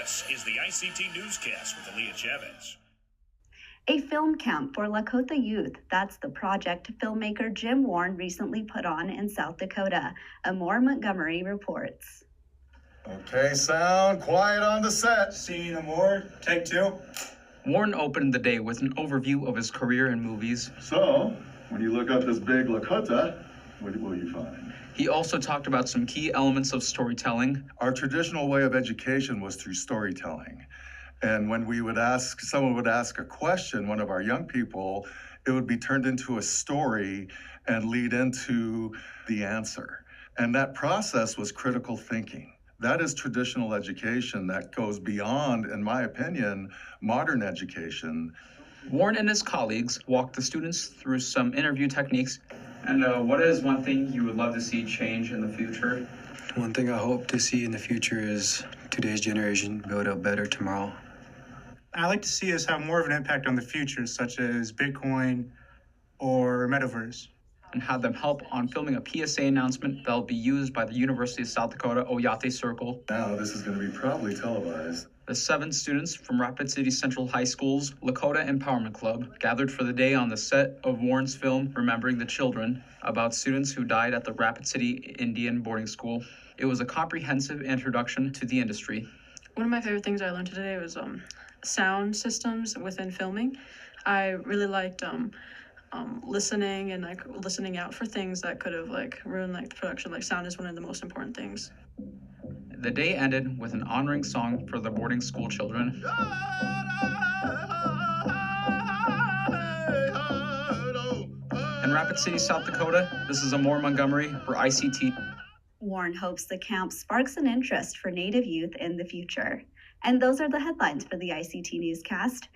This is the ICT Newscast with Aaliyah Chavez. A film camp for Lakota youth. That's the project filmmaker Jim Warne recently put on in South Dakota. Amor Montgomery reports. Okay, sound, quiet on the set. Scene, Amor, take two. Warne opened the day with an overview of his career in movies. So, when you look up this big Lakota, what will you find? He also talked about some key elements of storytelling. Our traditional way of education was through storytelling. And when someone would ask a question, one of our young people, it would be turned into a story and lead into the answer. And that process was critical thinking. That is traditional education that goes beyond, in my opinion, modern education. Warne and his colleagues walked the students through some interview techniques. And what is one thing you would love to see change in the future? One thing I hope to see in the future is today's generation build a better tomorrow. I like to see us have more of an impact on the future, such as Bitcoin or Metaverse. And had them help on filming a PSA announcement that will be used by the University of South Dakota Oyate Circle. Now this is going to be probably televised. The 7 students from Rapid City Central High School's Lakota Empowerment Club gathered for the day on the set of Warne's film Rememberingthe Children, about students who died at the Rapid City Indian boarding school. It was a comprehensive introduction to the industry. One of my favorite things I learned today was sound systems within filming. I really liked listening and listening out for things that could have ruined the production. Sound is one of the most important things. The day ended with an honoring song for the boarding school children. In Rapid City, South Dakota, this is Amor Montgomery for ICT. Warne hopes the camp sparks an interest for Native youth in the future. And those are the headlines for the ICT Newscast.